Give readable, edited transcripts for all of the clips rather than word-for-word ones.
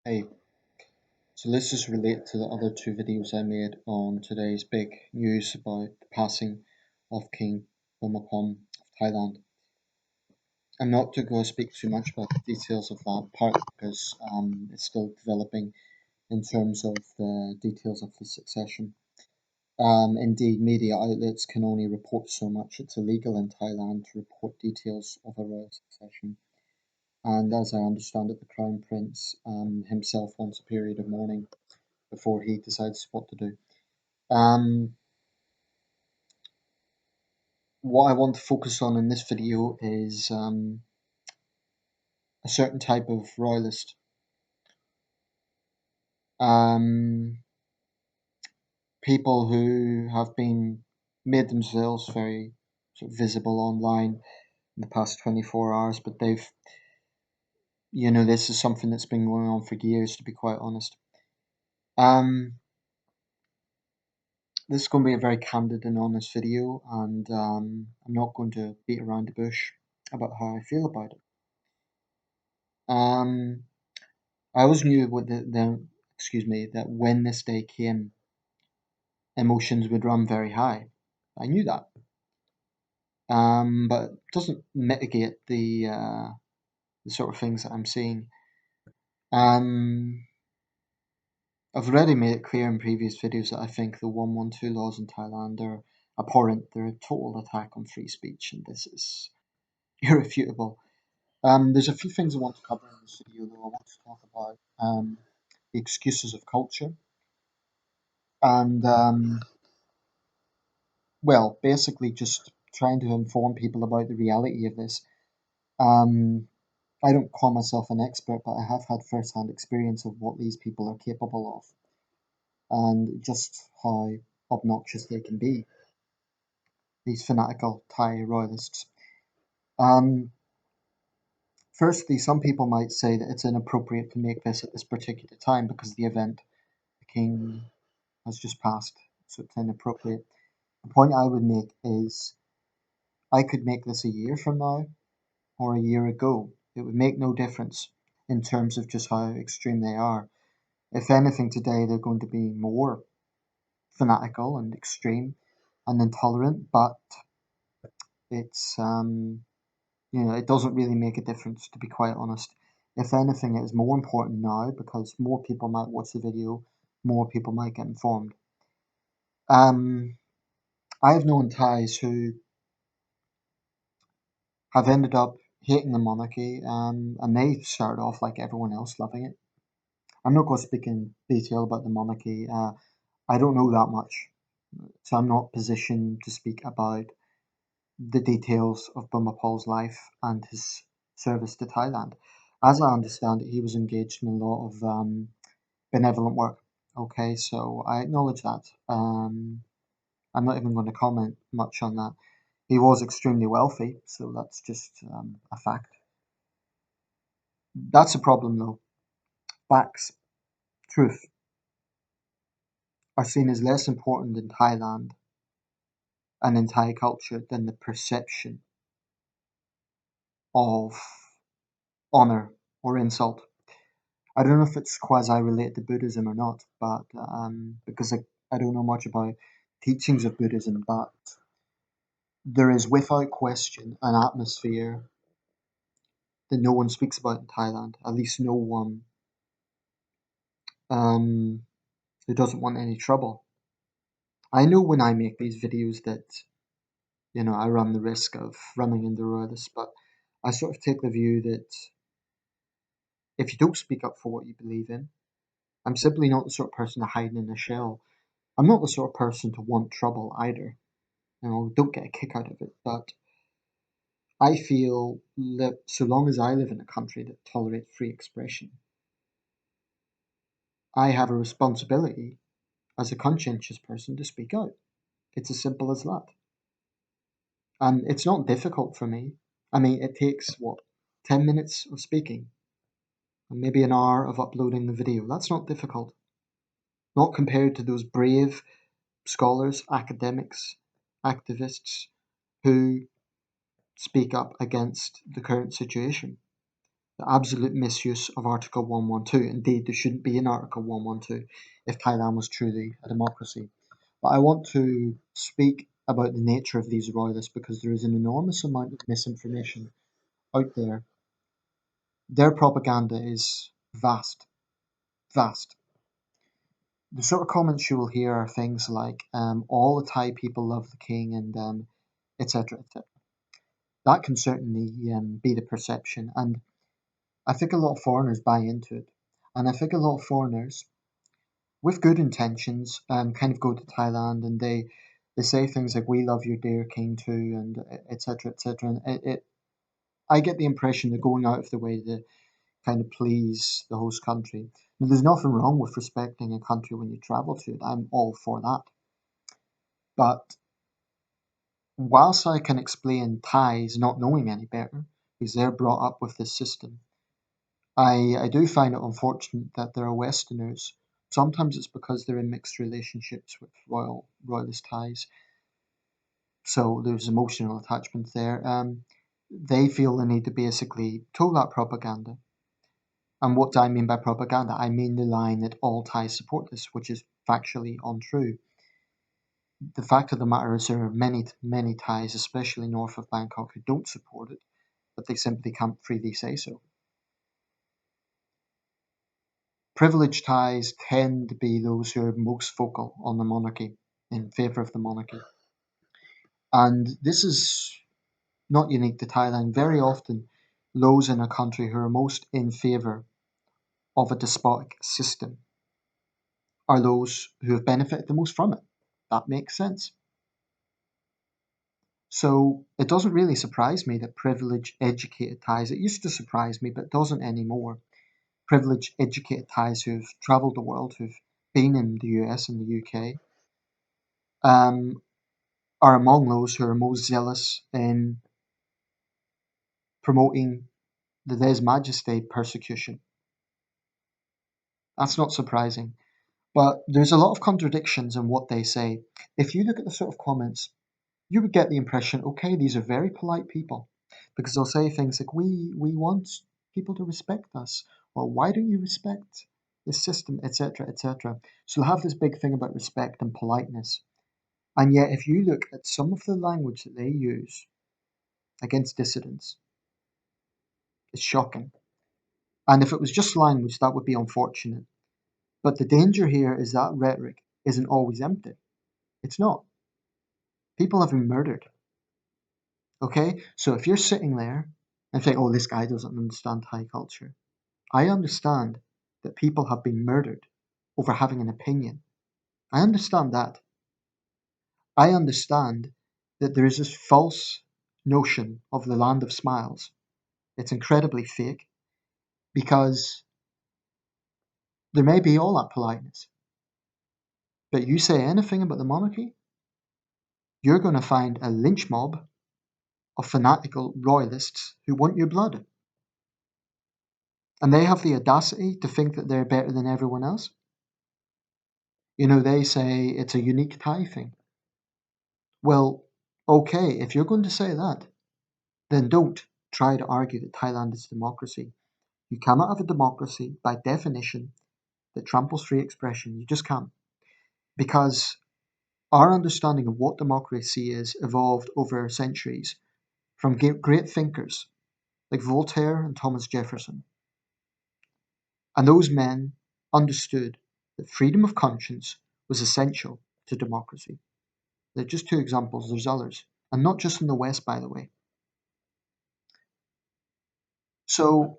Hey, so let's just relate to the other two videos I made on today's big news about the passing of King Bhumibol of Thailand. I'm not to go speak too much about the details of that part because it's still developing in terms of the details of the succession. Indeed, media outlets can only report so much. It's illegal in Thailand to report details of a royal succession. And as I understand it, the Crown Prince himself wants a period of mourning before he decides what to do. Um, what I want to focus on in this video is a certain type of royalist. Um, People who have been made themselves very sort of visible online in the past 24 hours, but this is something that's been going on for years, to be quite honest. Um, this is going to be a very candid and honest video, and I'm not going to beat around the bush about how I feel about it. Um, I always knew that when this day came, emotions would run very high. I knew that, but it doesn't mitigate the sort of things that I'm seeing. Um, I've already made it clear in previous videos that I think the 112 laws in Thailand are abhorrent. They're a total attack on free speech, and this is irrefutable. There's a few things I want to cover in this video, though. I want to talk about the excuses of culture and basically just trying to inform people about the reality of this. Um, I don't call myself an expert, but I have had first-hand experience of what these people are capable of and just how obnoxious they can be, these fanatical Thai royalists. Um, Firstly, some people might say that it's inappropriate to make this at this particular time because the event, the king, has just passed, so it's inappropriate. The point I would make is I could make this a year from now or a year ago. It would make no difference in terms of just how extreme they are. If anything, today they're going to be more fanatical and extreme and intolerant, but it's it doesn't really make a difference, to be quite honest. If anything, it is more important now because more people might watch the video, more people might get informed. I have known Thais who have ended up hating the monarchy, and they started off like everyone else, loving it. I'm not going to speak in detail about the monarchy. I don't know that much, so I'm not positioned to speak about the details of Bhumibhol's life and his service to Thailand. As I understand it, he was engaged in a lot of benevolent work. Okay, so I acknowledge that. I'm not even going to comment much on that. He was extremely wealthy, so that's just a fact. That's a problem, though. Facts, truth, are seen as less important in Thailand and in Thai culture than the perception of honor or insult. I don't know if it's quasi related to Buddhism or not, but because I don't know much about teachings of Buddhism, but there is without question an atmosphere that no one speaks about in Thailand. At least no one um, who doesn't want any trouble. I know when I make these videos that I run the risk of running into royalists, but I sort of take the view that if you don't speak up for what you believe in, I'm simply not the sort of person to hide in a shell. I'm not the sort of person to want trouble either. Don't get a kick out of it, but I feel that so long as I live in a country that tolerates free expression, I have a responsibility as a conscientious person to speak out. It's as simple as that. And it's not difficult for me. I mean, it takes, 10 minutes of speaking and maybe an hour of uploading the video. That's not difficult. Not compared to those brave scholars, academics, activists who speak up against the current situation. the absolute misuse of Article 112. Indeed, there shouldn't be an Article 112 if Thailand was truly a democracy. But I want to speak about the nature of these royalists because there is an enormous amount of misinformation out there. Their propaganda is vast, vast. The sort of comments you will hear are things like, all the Thai people love the king, and etc. etc. That can certainly be the perception. And I think a lot of foreigners buy into it. And I think a lot of foreigners, with good intentions, kind of go to Thailand and they say things like, "We love your dear king too," and etc. etc. And I get the impression they're going out of the way to kind of please the host country. Now, there's nothing wrong with respecting a country when you travel to it. I'm all for that. But whilst I can explain Thais not knowing any better, because they're brought up with this system, I do find it unfortunate that there are Westerners. Sometimes it's because they're in mixed relationships with royalist Thais, so there's emotional attachment there. They feel the need to basically toe that propaganda. And what do I mean by propaganda? I mean the line that all Thais support this, which is factually untrue. The fact of the matter is there are many, many Thais, especially north of Bangkok, who don't support it, but they simply can't freely say so. Privileged Thais tend to be those who are most vocal on the monarchy, in favour of the monarchy. And this is not unique to Thailand. Very often, those in a country who are most in favour of a despotic system are those who have benefited the most from it. That makes sense. So it doesn't really surprise me that privileged, educated Thais, it used to surprise me, but it doesn't anymore. Privileged, educated Thais who've travelled the world, who've been in the US and the UK, um, are among those who are most zealous in promoting the lèse majesté persecution. That's not surprising. But there's a lot of contradictions in what they say. If you look at the sort of comments, you would get the impression, okay, these are very polite people, because they'll say things like, we want people to respect us, or why don't you respect the system, etc., etc. So they'll have this big thing about respect and politeness. And yet, if you look at some of the language that they use against dissidents, it's shocking. And if it was just language, that would be unfortunate. But the danger here is that rhetoric isn't always empty. It's not. People have been murdered. Okay? So if you're sitting there and think, oh, this guy doesn't understand Thai culture, I understand that people have been murdered over having an opinion. I understand that. I understand that there is this false notion of the land of smiles. It's incredibly fake because there may be all that politeness. But you say anything about the monarchy, you're going to find a lynch mob of fanatical royalists who want your blood. And they have the audacity to think that they're better than everyone else. You know, they say it's a unique Thai thing. Well, okay, if you're going to say that, then don't try to argue that Thailand is a democracy. You cannot have a democracy, by definition, that tramples free expression. You just can't. Because our understanding of what democracy is evolved over centuries from great thinkers like Voltaire and Thomas Jefferson. And those men understood that freedom of conscience was essential to democracy. They're just two examples, there's others. And not just in the West, by the way. So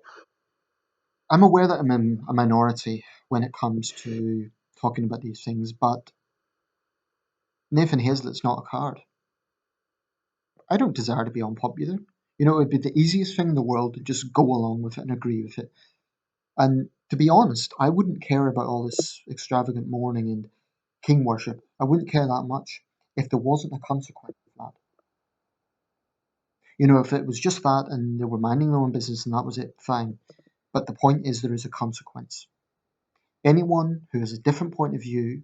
I'm aware that I'm in a minority when it comes to talking about these things, but Nathan Hazlett's not a card. I don't desire to be unpopular. You know, it would be the easiest thing in the world to just go along with it and agree with it. And to be honest, I wouldn't care about all this extravagant mourning and king worship. I wouldn't care that much if there wasn't a consequence of that. You know, if it was just that and they were minding their own business and that was it, fine. But the point is there is a consequence. Anyone who has a different point of view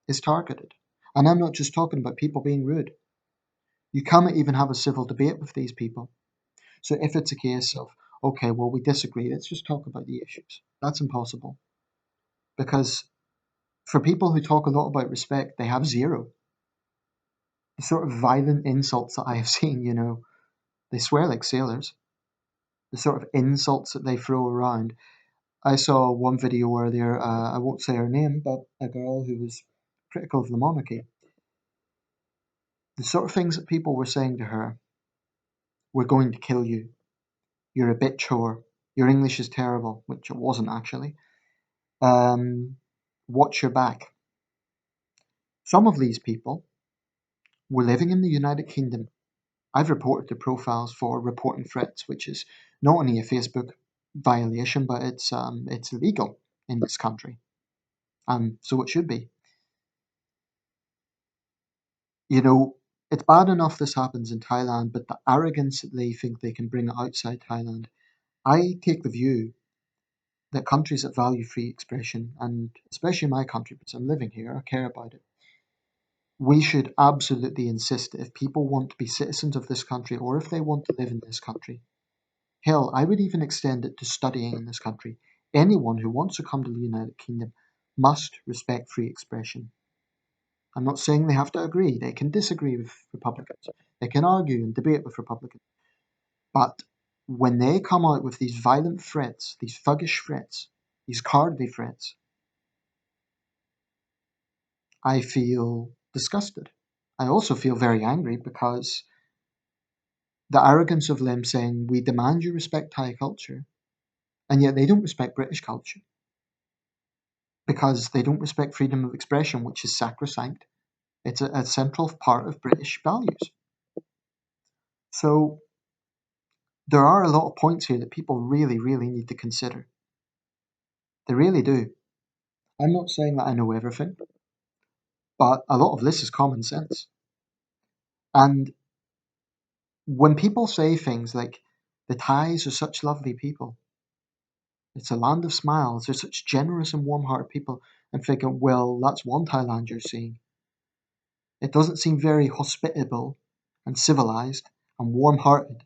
is targeted. And I'm not just talking about people being rude. You cannot even have a civil debate with these people. So if it's a case of, okay, well, we disagree. Let's just talk about the issues. That's impossible. Because for people who talk a lot about respect, they have zero. The sort of violent insults that I have seen, they swear like sailors. The sort of insults that they throw around. I saw one video earlier, I won't say her name, but a girl who was critical of the monarchy. The sort of things that people were saying to her: we're going to kill you. You're a bitch whore. Your English is terrible, which it wasn't actually. Watch your back. Some of these people were living in the United Kingdom. I've reported their profiles for reporting threats, which is not only a Facebook violation, but it's illegal in this country, and so it should be. You know, it's bad enough this happens in Thailand, but the arrogance that they think they can bring outside Thailand. I take the view that countries that value free expression, and especially my country, because I'm living here, I care about it. We should absolutely insist that if people want to be citizens of this country, or if they want to live in this country, hell, I would even extend it to studying in this country. Anyone who wants to come to the United Kingdom must respect free expression. I'm not saying they have to agree. They can disagree with Republicans. They can argue and debate with Republicans. But when they come out with these violent threats, these thuggish threats, these cowardly threats, I feel disgusted. I also feel very angry because the arrogance of them saying, we demand you respect Thai culture, and yet they don't respect British culture because they don't respect freedom of expression, which is sacrosanct. It's a central part of British values. So there are a lot of points here that people really, really need to consider. They really do. I'm not saying that I know everything, but a lot of this is common sense. And when people say things like, the Thais are such lovely people, it's a land of smiles, they're such generous and warm hearted people, I'm thinking, well, that's one Thailand you're seeing. It doesn't seem very hospitable and civilized and warm hearted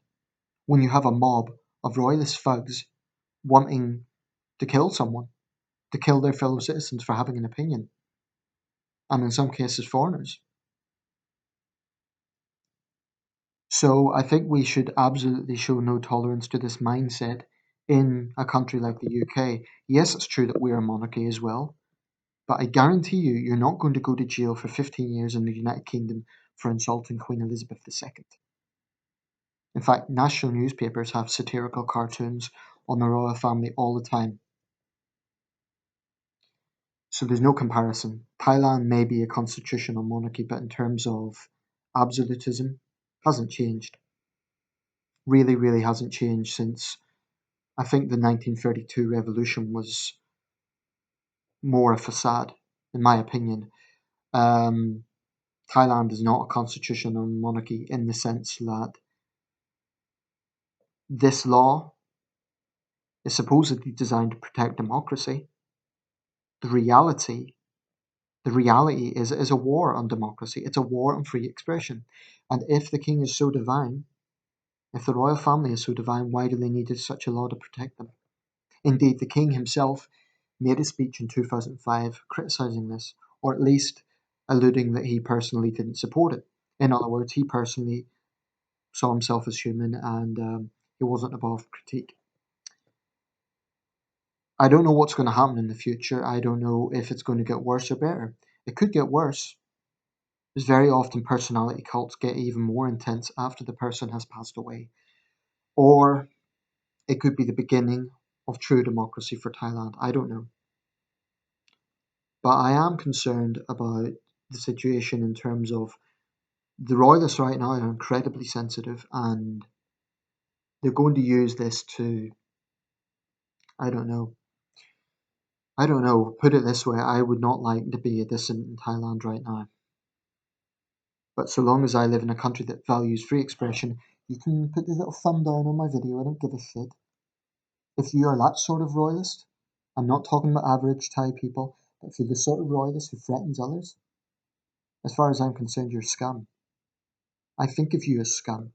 when you have a mob of royalist thugs wanting to kill someone, to kill their fellow citizens for having an opinion, and in some cases, foreigners. So I think we should absolutely show no tolerance to this mindset in a country like the UK. Yes, it's true that we're a monarchy as well, but I guarantee you, you're not going to go to jail for 15 years in the United Kingdom for insulting Queen Elizabeth II. In fact, national newspapers have satirical cartoons on the royal family all the time. So there's no comparison. Thailand may be a constitutional monarchy, but in terms of absolutism, hasn't changed. Really, really hasn't changed since I think the 1932 revolution was more a facade, in my opinion. Um, Thailand is not a constitutional monarchy in the sense that this law is supposedly designed to protect democracy. The reality, the reality is a war on democracy. It's a war on free expression. And if the king is so divine, if the royal family is so divine, why do they need such a law to protect them? Indeed, the king himself made a speech in 2005 criticising this, or at least alluding that he personally didn't support it. In other words, he personally saw himself as human and he wasn't above critique. I don't know what's going to happen in the future. I don't know if it's going to get worse or better. It could get worse. Because very often personality cults get even more intense after the person has passed away. Or it could be the beginning of true democracy for Thailand. I don't know. But I am concerned about the situation in terms of the Royalists right now are incredibly sensitive and they're going to use this to, I don't know, I don't know, put it this way, I would not like to be a dissident in Thailand right now. But so long as I live in a country that values free expression, you can put the little thumb down on my video, I don't give a shit. If you are that sort of royalist, I'm not talking about average Thai people, but if you're the sort of royalist who threatens others, as far as I'm concerned, you're scum. I think of you as scum.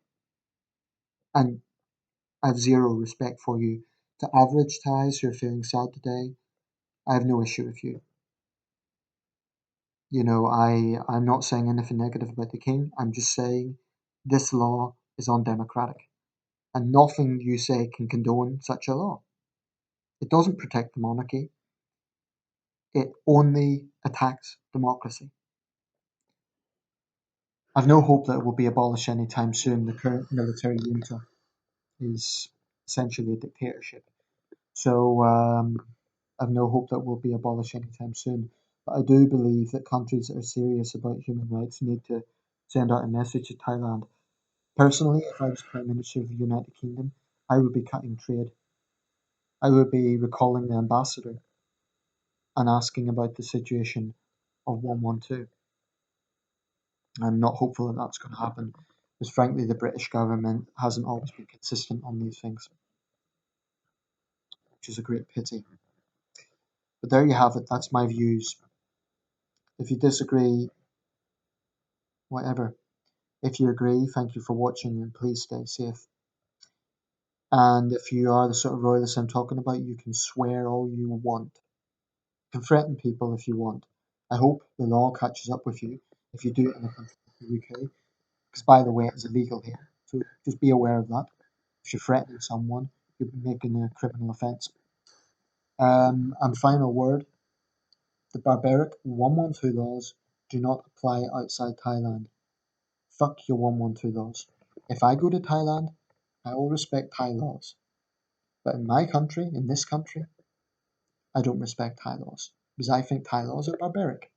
And I have zero respect for you. To average Thais who are feeling sad today, I have no issue with you. I'm not saying anything negative about the king. I'm just saying this law is undemocratic, and nothing you say can condone such a law. It doesn't protect the monarchy, it only attacks democracy. I've no hope that it will be abolished anytime soon. The current military junta is essentially a dictatorship. So I've no hope that will be abolished anytime soon. But I do believe that countries that are serious about human rights need to send out a message to Thailand. Personally, if I was Prime Minister of the United Kingdom, I would be cutting trade. I would be recalling the ambassador and asking about the situation of 112. I'm not hopeful that that's going to happen, because frankly, the British government hasn't always been consistent on these things, which is a great pity. But there you have it. That's my views. If you disagree, whatever. If you agree, thank you for watching and please stay safe. And if you are the sort of royalist I'm talking about, you can swear all you want. You can threaten people if you want. I hope the law catches up with you if you do it in a country like the UK, because by the way, it's illegal here. So just be aware of that. If you're threatening someone, you're making a criminal offence. And final word, the barbaric 112 laws do not apply outside Thailand. Fuck your 112 laws. If I go to Thailand, I will respect Thai laws. But in my country, in this country, I don't respect Thai laws because I think Thai laws are barbaric.